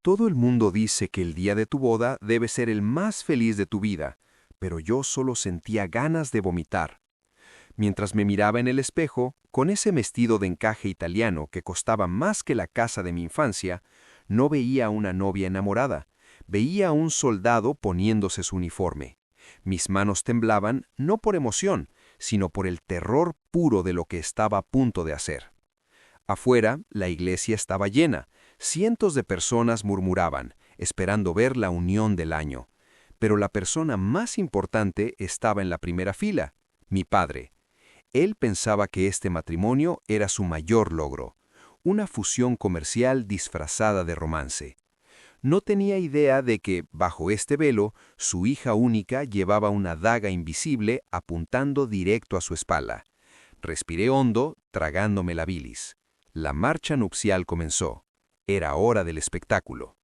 Todo el mundo dice que el día de tu boda debe ser el más feliz de tu vida, pero yo solo sentía ganas de vomitar. Mientras me miraba en el espejo, con ese vestido de encaje italiano que costaba más que la casa de mi infancia, no veía a una novia enamorada, veía a un soldado poniéndose su uniforme. Mis manos temblaban no por emoción, sino por el terror puro de lo que estaba a punto de hacer. Afuera, la iglesia estaba llena. Cientos de personas murmuraban, esperando ver la unión del año. Pero la persona más importante estaba en la primera fila, mi padre. Él pensaba que este matrimonio era su mayor logro, una fusión comercial disfrazada de romance. No tenía idea de que, bajo este velo, su hija única llevaba una daga invisible apuntando directo a su espalda. Respiré hondo, tragándome la bilis. La marcha nupcial comenzó. Era hora del espectáculo.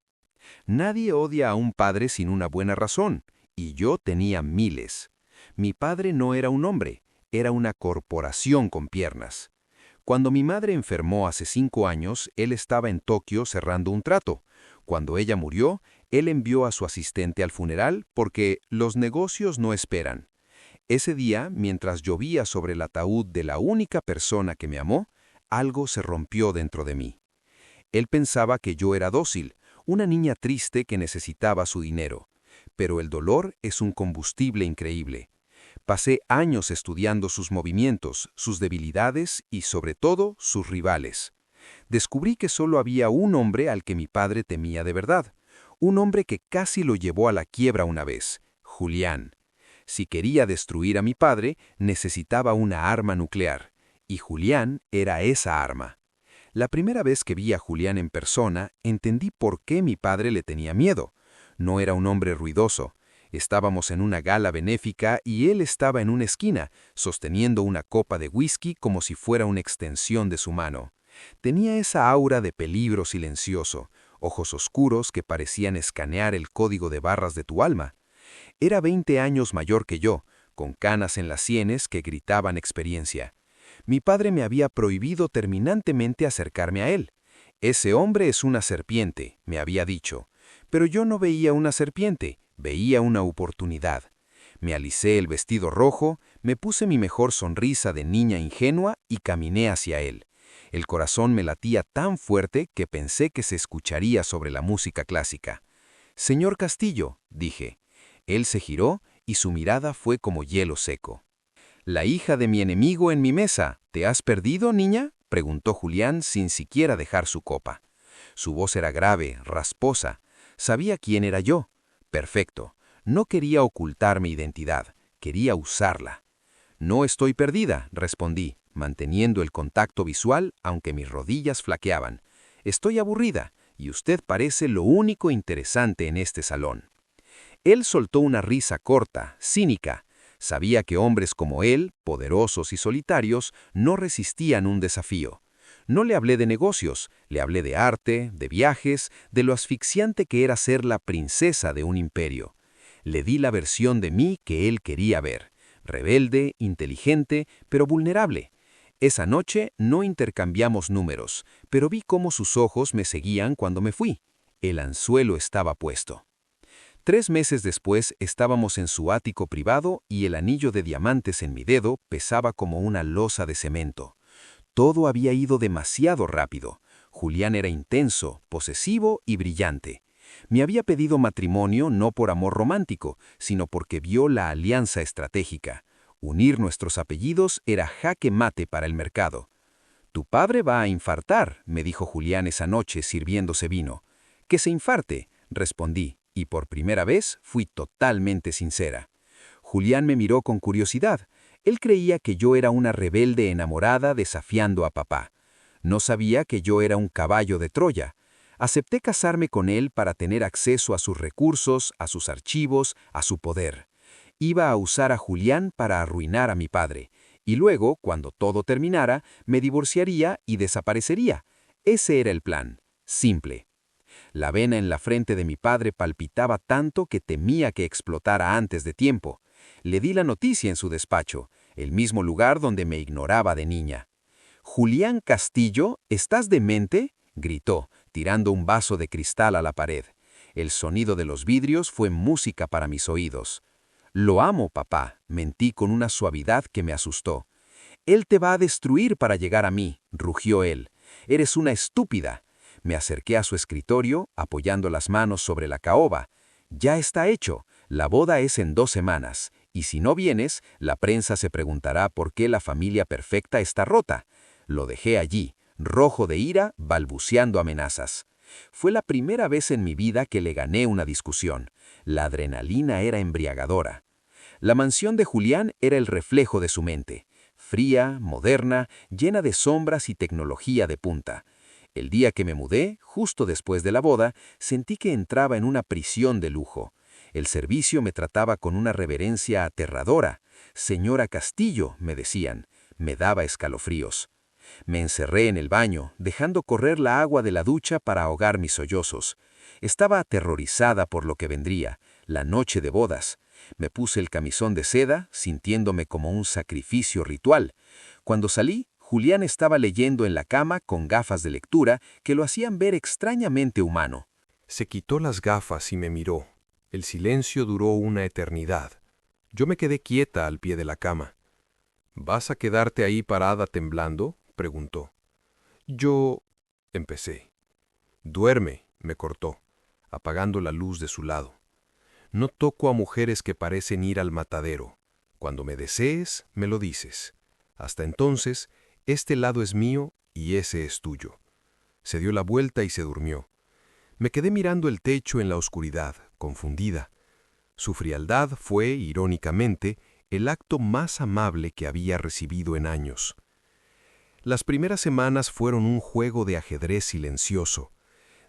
Nadie odia a un padre sin una buena razón, y yo tenía miles. Mi padre no era un hombre, era una corporación con piernas. Cuando mi madre enfermó hace 5 años, él estaba en Tokio cerrando un trato. Cuando ella murió, él envió a su asistente al funeral porque los negocios no esperan. Ese día, mientras llovía sobre el ataúd de la única persona que me amó, algo se rompió dentro de mí. Él pensaba que yo era dócil, una niña triste que necesitaba su dinero. Pero el dolor es un combustible increíble. Pasé años estudiando sus movimientos, sus debilidades y, sobre todo, sus rivales. Descubrí que solo había un hombre al que mi padre temía de verdad, un hombre que casi lo llevó a la quiebra una vez, Julián. Si quería destruir a mi padre, necesitaba una arma nuclear, y Julián era esa arma. La primera vez que vi a Julián en persona, entendí por qué mi padre le tenía miedo. No era un hombre ruidoso. Estábamos en una gala benéfica y él estaba en una esquina, sosteniendo una copa de whisky como si fuera una extensión de su mano. Tenía esa aura de peligro silencioso, ojos oscuros que parecían escanear el código de barras de tu alma. Era 20 años mayor que yo, con canas en las sienes que gritaban experiencia. Mi padre me había prohibido terminantemente acercarme a él. Ese hombre es una serpiente, me había dicho. Pero yo no veía una serpiente, veía una oportunidad. Me alisé el vestido rojo, me puse mi mejor sonrisa de niña ingenua y caminé hacia él. El corazón me latía tan fuerte que pensé que se escucharía sobre la música clásica. «Señor Castillo», dije. Él se giró y su mirada fue como hielo seco. «La hija de mi enemigo en mi mesa. ¿Te has perdido, niña?», preguntó Julián sin siquiera dejar su copa. Su voz era grave, rasposa. Sabía quién era yo. Perfecto. No quería ocultar mi identidad. Quería usarla. «No estoy perdida», respondí, manteniendo el contacto visual aunque mis rodillas flaqueaban. «Estoy aburrida, y usted parece lo único interesante en este salón». Él soltó una risa corta, cínica. Sabía que hombres como él, poderosos y solitarios, no resistían un desafío. No le hablé de negocios, le hablé de arte, de viajes, de lo asfixiante que era ser la princesa de un imperio. Le di la versión de mí que él quería ver, rebelde, inteligente, pero vulnerable. Esa noche no intercambiamos números, pero vi cómo sus ojos me seguían cuando me fui. El anzuelo estaba puesto. 3 meses después estábamos en su ático privado y el anillo de diamantes en mi dedo pesaba como una losa de cemento. Todo había ido demasiado rápido. Julián era intenso, posesivo y brillante. Me había pedido matrimonio no por amor romántico, sino porque vio la alianza estratégica. Unir nuestros apellidos era jaque mate para el mercado. «Tu padre va a infartar», me dijo Julián esa noche sirviéndose vino. «Que se infarte», respondí, y por primera vez fui totalmente sincera. Julián me miró con curiosidad. Él creía que yo era una rebelde enamorada desafiando a papá. No sabía que yo era un caballo de Troya. Acepté casarme con él para tener acceso a sus recursos, a sus archivos, a su poder. Iba a usar a Julián para arruinar a mi padre. Y luego, cuando todo terminara, me divorciaría y desaparecería. Ese era el plan. Simple. La vena en la frente de mi padre palpitaba tanto que temía que explotara antes de tiempo. Le di la noticia en su despacho, el mismo lugar donde me ignoraba de niña. «Julián Castillo, ¿estás demente?», gritó. tirando un vaso de cristal a la pared. El sonido de los vidrios fue música para mis oídos. «Lo amo, papá», mentí con una suavidad que me asustó. «Él te va a destruir para llegar a mí», rugió él. «Eres una estúpida». Me acerqué a su escritorio, apoyando las manos sobre la caoba. «Ya está hecho. La boda es en 2 semanas. Y si no vienes, la prensa se preguntará por qué la familia perfecta está rota». Lo dejé allí, rojo de ira, balbuceando amenazas. Fue la primera vez en mi vida que le gané una discusión. La adrenalina era embriagadora. La mansión de Julián era el reflejo de su mente. Fría, moderna, llena de sombras y tecnología de punta. El día que me mudé, justo después de la boda, sentí que entraba en una prisión de lujo. El servicio me trataba con una reverencia aterradora. «Señora Castillo», me decían. Me daba escalofríos. Me encerré en el baño, dejando correr la agua de la ducha para ahogar mis sollozos. Estaba aterrorizada por lo que vendría, la noche de bodas. Me puse el camisón de seda, sintiéndome como un sacrificio ritual. Cuando salí, Julián estaba leyendo en la cama con gafas de lectura que lo hacían ver extrañamente humano. Se quitó las gafas y me miró. El silencio duró una eternidad. Yo me quedé quieta al pie de la cama. «¿Vas a quedarte ahí parada temblando?», preguntó. «Yo...», empecé. «Duerme», me cortó, apagando la luz de su lado. «No toco a mujeres que parecen ir al matadero. Cuando me desees, me lo dices. Hasta entonces, este lado es mío y ese es tuyo». Se dio la vuelta y se durmió. Me quedé mirando el techo en la oscuridad, confundida. Su frialdad fue, irónicamente, el acto más amable que había recibido en años. Las primeras semanas fueron un juego de ajedrez silencioso.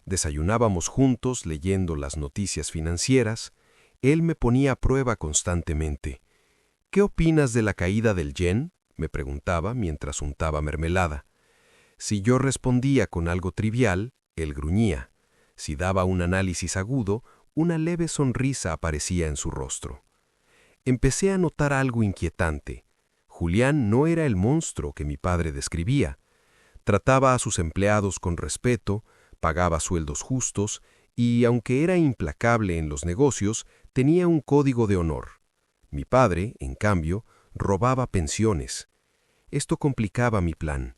Desayunábamos juntos leyendo las noticias financieras. Él me ponía a prueba constantemente. «¿Qué opinas de la caída del yen?», me preguntaba mientras untaba mermelada. Si yo respondía con algo trivial, él gruñía. Si daba un análisis agudo, una leve sonrisa aparecía en su rostro. Empecé a notar algo inquietante. Julián no era el monstruo que mi padre describía. Trataba a sus empleados con respeto, pagaba sueldos justos y, aunque era implacable en los negocios, tenía un código de honor. Mi padre, en cambio, robaba pensiones. Esto complicaba mi plan.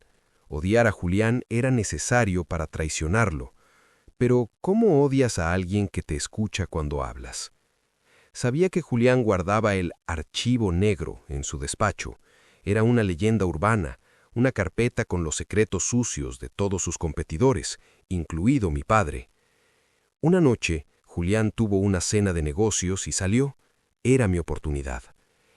Odiar a Julián era necesario para traicionarlo. Pero, ¿cómo odias a alguien que te escucha cuando hablas? Sabía que Julián guardaba el archivo negro en su despacho. Era una leyenda urbana, una carpeta con los secretos sucios de todos sus competidores, incluido mi padre. Una noche, Julián tuvo una cena de negocios y salió. Era mi oportunidad.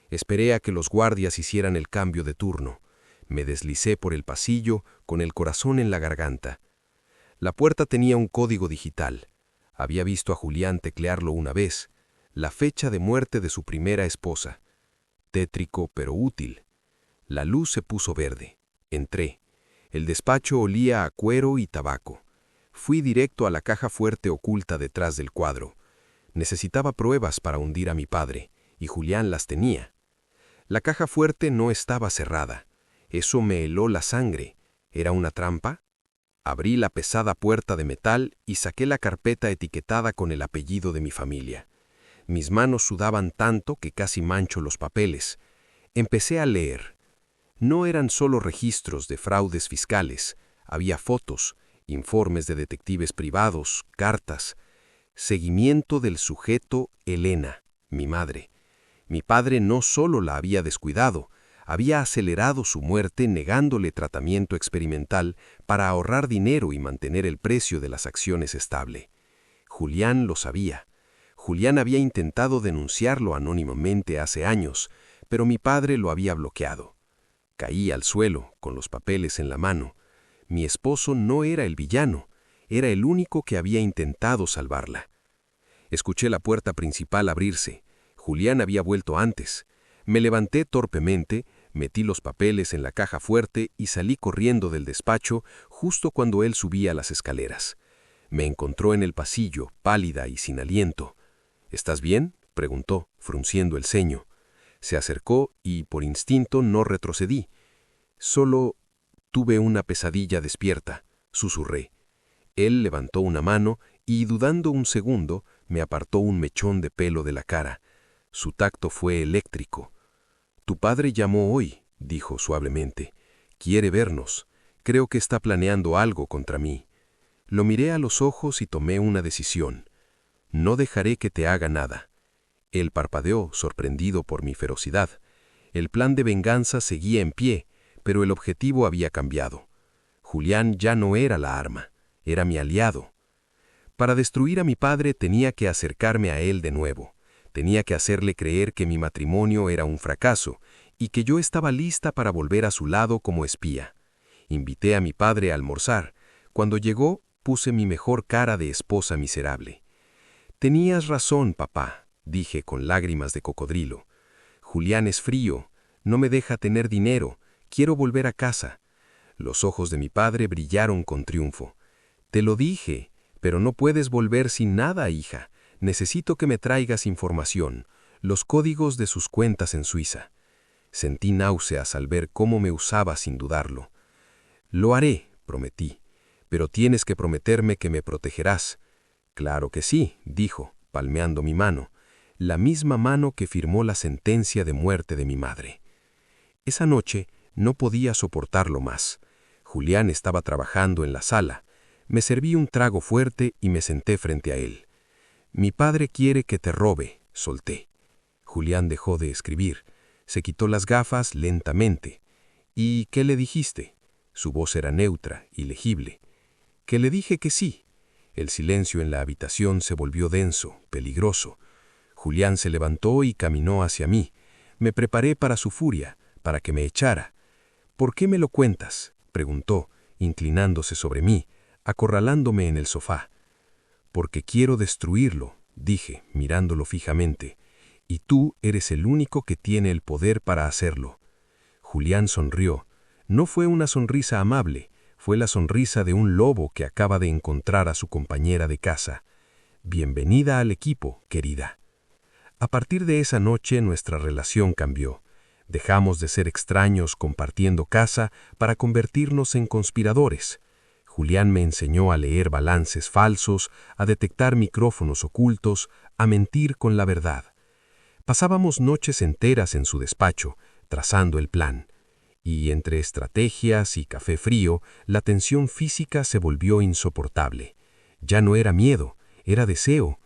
Esperé a que los guardias hicieran el cambio de turno. Me deslicé por el pasillo con el corazón en la garganta. La puerta tenía un código digital. Había visto a Julián teclearlo una vez. La fecha de muerte de su primera esposa. Tétrico pero útil. La luz se puso verde. Entré. El despacho olía a cuero y tabaco. Fui directo a la caja fuerte oculta detrás del cuadro. Necesitaba pruebas para hundir a mi padre, y Julián las tenía. La caja fuerte no estaba cerrada. Eso me heló la sangre. ¿Era una trampa? Abrí la pesada puerta de metal y saqué la carpeta etiquetada con el apellido de mi familia. Mis manos sudaban tanto que casi mancho los papeles. Empecé a leer. No eran solo registros de fraudes fiscales. Había fotos, informes de detectives privados, cartas. Seguimiento del sujeto Elena, mi madre. Mi padre no solo la había descuidado, había acelerado su muerte negándole tratamiento experimental para ahorrar dinero y mantener el precio de las acciones estable. Julián lo sabía. Julián había intentado denunciarlo anónimamente hace años, pero mi padre lo había bloqueado. Caí al suelo, con los papeles en la mano. Mi esposo no era el villano, era el único que había intentado salvarla. Escuché la puerta principal abrirse. Julián había vuelto antes. Me levanté torpemente, metí los papeles en la caja fuerte y salí corriendo del despacho justo cuando él subía las escaleras. Me encontró en el pasillo, pálida y sin aliento. «¿Estás bien?», preguntó, frunciendo el ceño. Se acercó y, por instinto, no retrocedí. «Solo tuve una pesadilla despierta», susurré. Él levantó una mano y, dudando un segundo, me apartó un mechón de pelo de la cara. Su tacto fue eléctrico. «Tu padre llamó hoy», dijo suavemente. «Quiere vernos. Creo que está planeando algo contra mí». Lo miré a los ojos y tomé una decisión. «No dejaré que te haga nada». Él parpadeó, sorprendido por mi ferocidad. El plan de venganza seguía en pie, pero el objetivo había cambiado. Julián ya no era la arma, era mi aliado. Para destruir a mi padre tenía que acercarme a él de nuevo. Tenía que hacerle creer que mi matrimonio era un fracaso y que yo estaba lista para volver a su lado como espía. Invité a mi padre a almorzar. Cuando llegó, puse mi mejor cara de esposa miserable. «Tenías razón, papá», dije con lágrimas de cocodrilo. «Julián es frío, no me deja tener dinero, quiero volver a casa». Los ojos de mi padre brillaron con triunfo. «Te lo dije, pero no puedes volver sin nada, hija. Necesito que me traigas información, los códigos de sus cuentas en Suiza». Sentí náuseas al ver cómo me usaba sin dudarlo. «Lo haré», prometí, «pero tienes que prometerme que me protegerás». «Claro que sí», dijo, palmeando mi mano, la misma mano que firmó la sentencia de muerte de mi madre. Esa noche no podía soportarlo más. Julián estaba trabajando en la sala. Me serví un trago fuerte y me senté frente a él. «Mi padre quiere que te robe», solté. Julián dejó de escribir. Se quitó las gafas lentamente. «¿Y qué le dijiste?» Su voz era neutra y legible. «Que le dije que sí». El silencio en la habitación se volvió denso, peligroso. Julián se levantó y caminó hacia mí. Me preparé para su furia, para que me echara. «¿Por qué me lo cuentas?», preguntó, inclinándose sobre mí, acorralándome en el sofá. «Porque quiero destruirlo», dije, mirándolo fijamente, «y tú eres el único que tiene el poder para hacerlo». Julián sonrió. No fue una sonrisa amable, fue la sonrisa de un lobo que acaba de encontrar a su compañera de caza. «Bienvenida al equipo, querida». A partir de esa noche nuestra relación cambió. Dejamos de ser extraños compartiendo casa para convertirnos en conspiradores. Julián me enseñó a leer balances falsos, a detectar micrófonos ocultos, a mentir con la verdad. Pasábamos noches enteras en su despacho, trazando el plan. Y entre estrategias y café frío, la tensión física se volvió insoportable. Ya no era miedo, era deseo.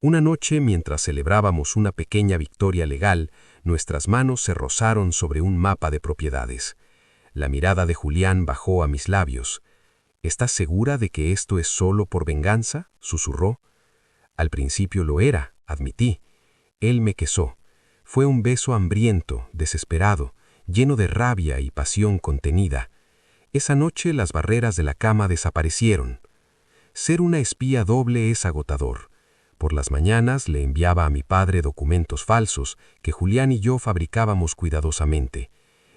Una noche, mientras celebrábamos una pequeña victoria legal, nuestras manos se rozaron sobre un mapa de propiedades. La mirada de Julián bajó a mis labios. «¿Estás segura de que esto es solo por venganza?», susurró. Al principio lo era, admití. Él me quesó. Fue un beso hambriento, desesperado, lleno de rabia y pasión contenida. Esa noche las barreras de la cama desaparecieron. Ser una espía doble es agotador. Por las mañanas le enviaba a mi padre documentos falsos que Julián y yo fabricábamos cuidadosamente.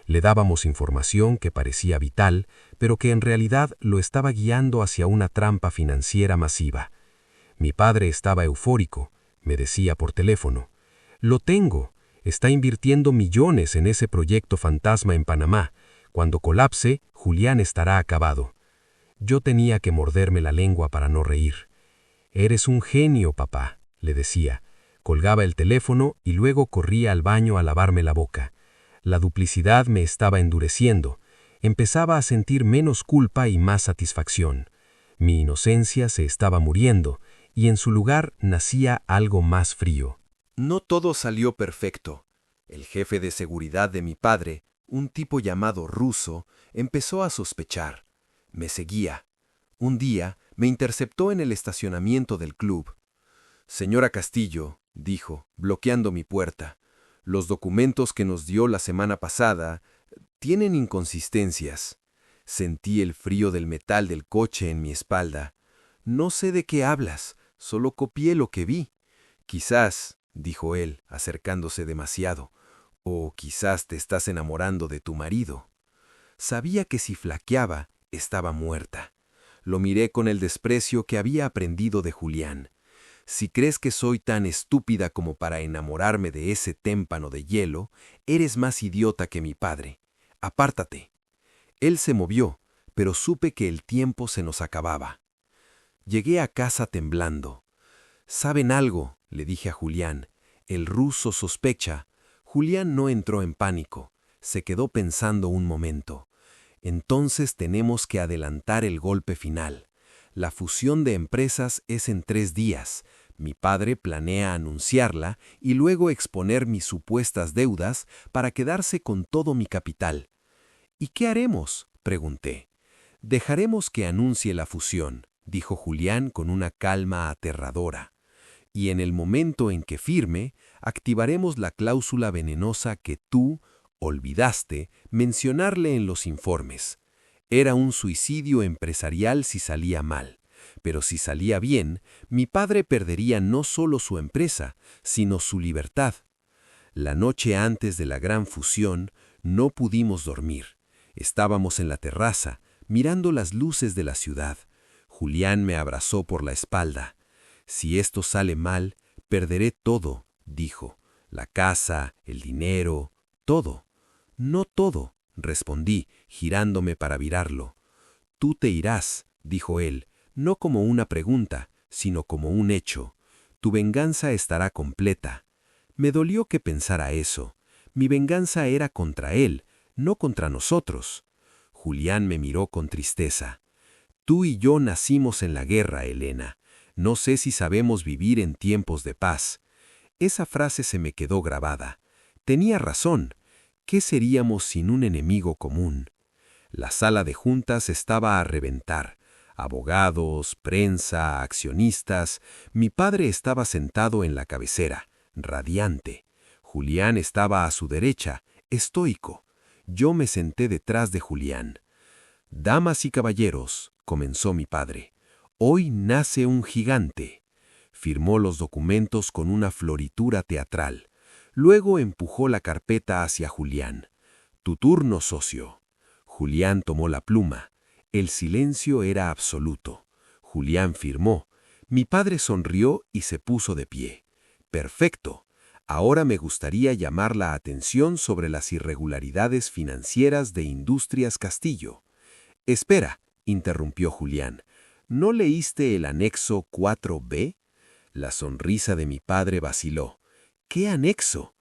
Le dábamos información que parecía vital, pero que en realidad lo estaba guiando hacia una trampa financiera masiva. Mi padre estaba eufórico, me decía por teléfono. «Lo tengo, está invirtiendo millones en ese proyecto fantasma en Panamá. Cuando colapse, Julián estará acabado». Yo tenía que morderme la lengua para no reír. «Eres un genio, papá», le decía. Colgaba el teléfono y luego corría al baño a lavarme la boca. La duplicidad me estaba endureciendo. Empezaba a sentir menos culpa y más satisfacción. Mi inocencia se estaba muriendo, y en su lugar nacía algo más frío. No todo salió perfecto. El jefe de seguridad de mi padre, un tipo llamado Russo, empezó a sospechar. Me seguía. Un día me interceptó en el estacionamiento del club. «Señora Castillo», dijo, bloqueando mi puerta, «los documentos que nos dio la semana pasada tienen inconsistencias». Sentí el frío del metal del coche en mi espalda. «No sé de qué hablas, solo copié lo que vi». «Quizás», dijo él, acercándose demasiado, «o quizás te estás enamorando de tu marido». Sabía que si flaqueaba, estaba muerta. Lo miré con el desprecio que había aprendido de Julián. «Si crees que soy tan estúpida como para enamorarme de ese témpano de hielo, eres más idiota que mi padre. Apártate». Él se movió, pero supe que el tiempo se nos acababa. Llegué a casa temblando. ¿Saben algo?, le dije a Julián. El ruso sospecha. Julián no entró en pánico. Se quedó pensando un momento. Entonces tenemos que adelantar el golpe final. La fusión de empresas es en 3 días. Mi padre planea anunciarla y luego exponer mis supuestas deudas para quedarse con todo mi capital. ¿Y qué haremos?, pregunté. Dejaremos que anuncie la fusión, dijo Julián con una calma aterradora. Y en el momento en que firme, activaremos la cláusula venenosa que tú olvidaste mencionarle en los informes. Era un suicidio empresarial si salía mal, pero si salía bien, mi padre perdería no solo su empresa, sino su libertad. La noche antes de la gran fusión, no pudimos dormir. Estábamos en la terraza, mirando las luces de la ciudad. Julián me abrazó por la espalda. Si esto sale mal, perderé todo, dijo. La casa, el dinero, todo. No todo, respondí, girándome para virarlo. Tú te irás, dijo él, no como una pregunta, sino como un hecho. Tu venganza estará completa. Me dolió que pensara eso. Mi venganza era contra él, no contra nosotros. Julián me miró con tristeza. Tú y yo nacimos en la guerra, Elena. No sé si sabemos vivir en tiempos de paz. Esa frase se me quedó grabada. Tenía razón. ¿Qué seríamos sin un enemigo común? La sala de juntas estaba a reventar. Abogados, prensa, accionistas. Mi padre estaba sentado en la cabecera, radiante. Julián estaba a su derecha, estoico. Yo me senté detrás de Julián. Damas y caballeros, comenzó mi padre, hoy nace un gigante. Firmó los documentos con una floritura teatral. Luego empujó la carpeta hacia Julián. Tu turno, socio. Julián tomó la pluma. El silencio era absoluto. Julián firmó. Mi padre sonrió y se puso de pie. Perfecto. Ahora me gustaría llamar la atención sobre las irregularidades financieras de Industrias Castillo. Espera, interrumpió Julián. ¿No leíste el anexo 4B? La sonrisa de mi padre vaciló. ¿Qué anexo?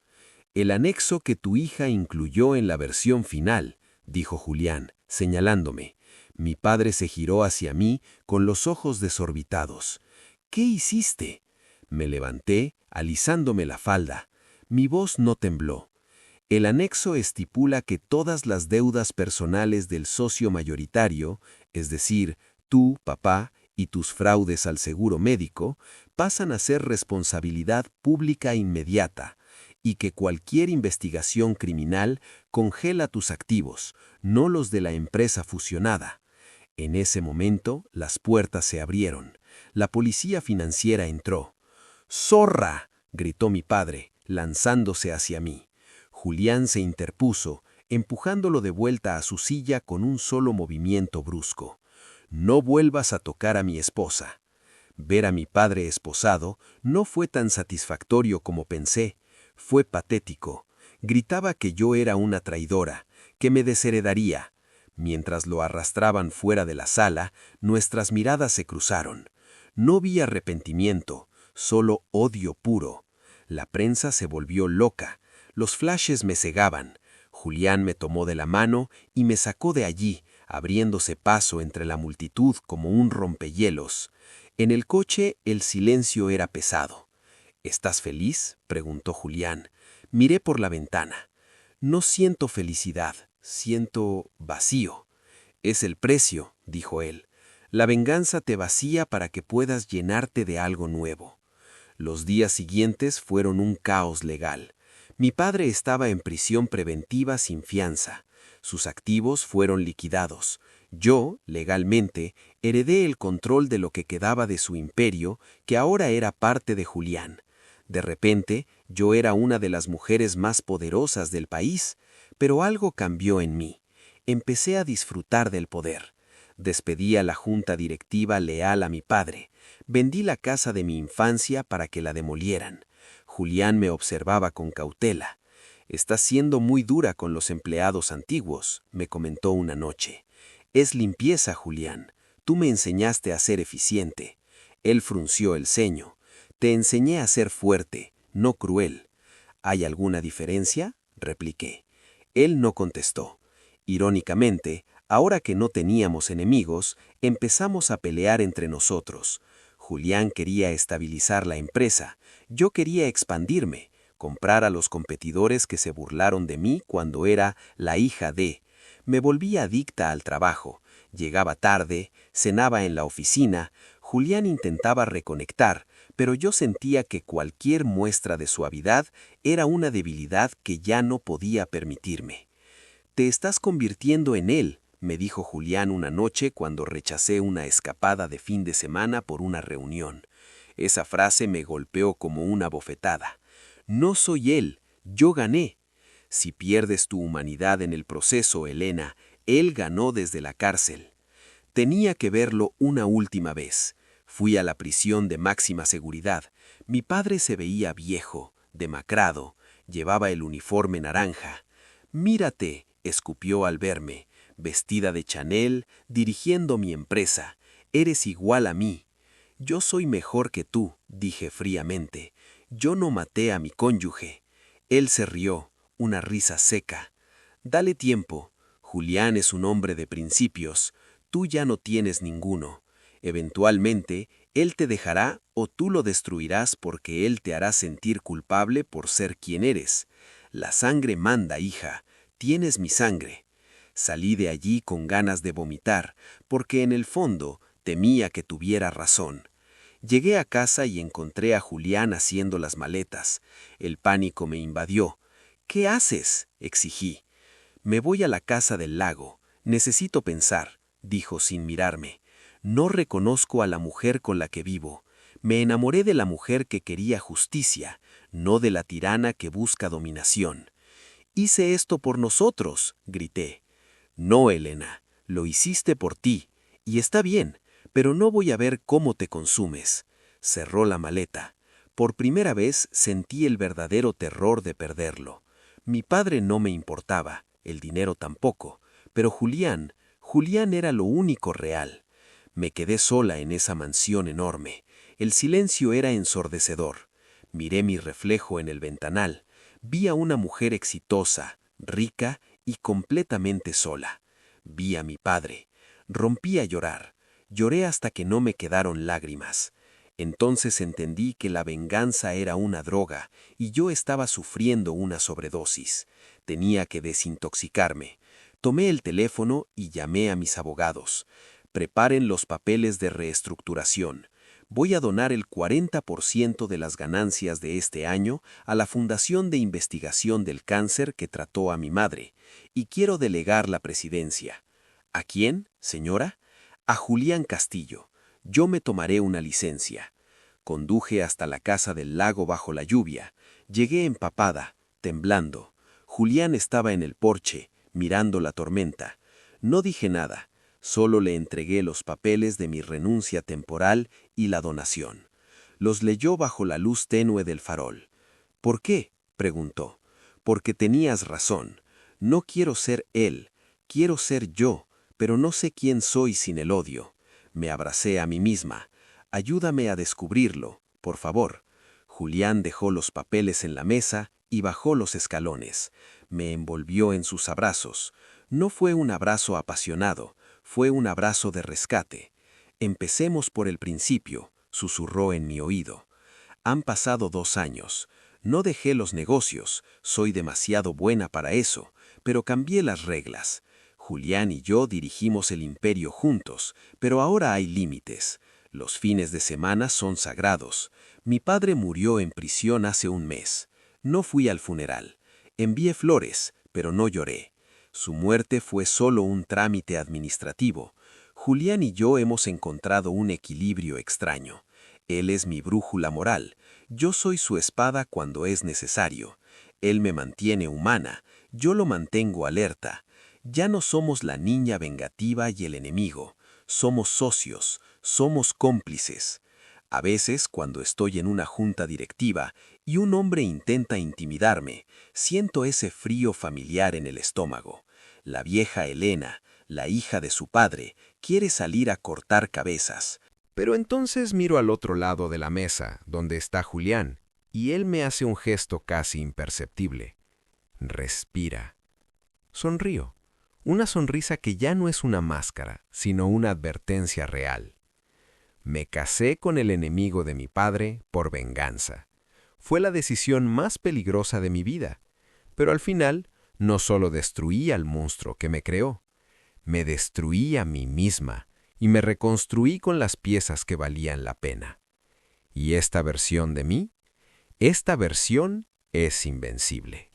El anexo que tu hija incluyó en la versión final, dijo Julián, señalándome. Mi padre se giró hacia mí con los ojos desorbitados. ¿Qué hiciste? Me levanté, alisándome la falda. Mi voz no tembló. El anexo estipula que todas las deudas personales del socio mayoritario, es decir, tú, papá, y tus fraudes al seguro médico, pasan a ser responsabilidad pública inmediata, y que cualquier investigación criminal congela tus activos, no los de la empresa fusionada. En ese momento, las puertas se abrieron. La policía financiera entró. ¡Zorra!, gritó mi padre, lanzándose hacia mí. Julián se interpuso, empujándolo de vuelta a su silla con un solo movimiento brusco. No vuelvas a tocar a mi esposa. Ver a mi padre esposado no fue tan satisfactorio como pensé. Fue patético. Gritaba que yo era una traidora, que me desheredaría. Mientras lo arrastraban fuera de la sala, nuestras miradas se cruzaron. No vi arrepentimiento, solo odio puro. La prensa se volvió loca. Los flashes me cegaban. Julián me tomó de la mano y me sacó de allí, abriéndose paso entre la multitud como un rompehielos. En el coche el silencio era pesado. ¿Estás feliz?, preguntó Julián. Miré por la ventana. No siento felicidad, siento vacío. Es el precio, dijo él. La venganza te vacía para que puedas llenarte de algo nuevo. Los días siguientes fueron un caos legal. Mi padre estaba en prisión preventiva sin fianza. Sus activos fueron liquidados. Yo, legalmente, heredé el control de lo que quedaba de su imperio, que ahora era parte de Julián. De repente, yo era una de las mujeres más poderosas del país, pero algo cambió en mí. Empecé a disfrutar del poder. Despedí a la junta directiva leal a mi padre. Vendí la casa de mi infancia para que la demolieran. Julián me observaba con cautela. «Estás siendo muy dura con los empleados antiguos», me comentó una noche. «Es limpieza, Julián. Tú me enseñaste a ser eficiente». Él frunció el ceño. Te enseñé a ser fuerte, no cruel. ¿Hay alguna diferencia?, repliqué. Él no contestó. Irónicamente, ahora que no teníamos enemigos, empezamos a pelear entre nosotros. Julián quería estabilizar la empresa, yo quería expandirme, comprar a los competidores que se burlaron de mí cuando era la hija de. Me volví adicta al trabajo, llegaba tarde, cenaba en la oficina. Julián intentaba reconectar, pero yo sentía que cualquier muestra de suavidad era una debilidad que ya no podía permitirme. «Te estás convirtiendo en él», me dijo Julián una noche cuando rechacé una escapada de fin de semana por una reunión. Esa frase me golpeó como una bofetada. No soy él, yo gané. Si pierdes tu humanidad en el proceso, Elena, él ganó desde la cárcel. Tenía que verlo una última vez. Fui a la prisión de máxima seguridad. Mi padre se veía viejo, demacrado, llevaba el uniforme naranja. «Mírate», escupió al verme, vestida de Chanel, dirigiendo mi empresa. «Eres igual a mí». «Yo soy mejor que tú», dije fríamente. «Yo no maté a mi cónyuge». Él se rió, una risa seca. «Dale tiempo. Julián es un hombre de principios. Tú ya no tienes ninguno. Eventualmente, él te dejará o tú lo destruirás porque él te hará sentir culpable por ser quien eres. La sangre manda, hija. Tienes mi sangre». Salí de allí con ganas de vomitar, porque en el fondo temía que tuviera razón. Llegué a casa y encontré a Julián haciendo las maletas. El pánico me invadió. «¿Qué haces?», exigí. «Me voy a la casa del lago. Necesito pensar», dijo sin mirarme. «No reconozco a la mujer con la que vivo. Me enamoré de la mujer que quería justicia, no de la tirana que busca dominación». «Hice esto por nosotros», grité. «No, Elena, lo hiciste por ti, y está bien, pero no voy a ver cómo te consumes». Cerró la maleta. Por primera vez sentí el verdadero terror de perderlo. Mi padre no me importaba, el dinero tampoco, pero Julián era lo único real. Me quedé sola en esa mansión enorme. El silencio era ensordecedor. Miré mi reflejo en el ventanal. Vi a una mujer exitosa, rica y completamente sola. Vi a mi padre. Rompí a llorar. Lloré hasta que no me quedaron lágrimas. Entonces entendí que la venganza era una droga y yo estaba sufriendo una sobredosis. Tenía que desintoxicarme. Tomé el teléfono y llamé a mis abogados. «Preparen los papeles de reestructuración. Voy a donar el 40% de las ganancias de este año a la Fundación de Investigación del Cáncer que trató a mi madre, y quiero delegar la presidencia». «¿A quién, señora?» «A Julián Castillo. Yo me tomaré una licencia». Conduje hasta la casa del lago bajo la lluvia. Llegué empapada, temblando. Julián estaba en el porche, mirando la tormenta. No dije nada. Solo le entregué los papeles de mi renuncia temporal y la donación. Los leyó bajo la luz tenue del farol. «¿Por qué?», preguntó. «Porque tenías razón. No quiero ser él. Quiero ser yo, pero no sé quién soy sin el odio». Me abracé a mí misma. «Ayúdame a descubrirlo, por favor». Julián dejó los papeles en la mesa y bajó los escalones. Me envolvió en sus abrazos. No fue un abrazo apasionado. Fue un abrazo de rescate. «Empecemos por el principio», susurró en mi oído. «Han pasado 2 años. No dejé los negocios, soy demasiado buena para eso, pero cambié las reglas. Julián y yo dirigimos el imperio juntos, pero ahora hay límites. Los fines de semana son sagrados. Mi padre murió en prisión hace 1 mes. No fui al funeral. Envié flores, pero no lloré. Su muerte fue solo un trámite administrativo. Julián y yo hemos encontrado un equilibrio extraño. Él es mi brújula moral. Yo soy su espada cuando es necesario. Él me mantiene humana. Yo lo mantengo alerta. Ya no somos la niña vengativa y el enemigo. Somos socios, somos cómplices. A veces, cuando estoy en una junta directiva y un hombre intenta intimidarme, siento ese frío familiar en el estómago. La vieja Elena, la hija de su padre, quiere salir a cortar cabezas. Pero entonces miro al otro lado de la mesa, donde está Julián, y él me hace un gesto casi imperceptible. Respira. Sonrío. Una sonrisa que ya no es una máscara, sino una advertencia real. Me casé con el enemigo de mi padre por venganza. Fue la decisión más peligrosa de mi vida, pero al final no solo destruí al monstruo que me creó, me destruí a mí misma y me reconstruí con las piezas que valían la pena. Y esta versión de mí, esta versión es invencible.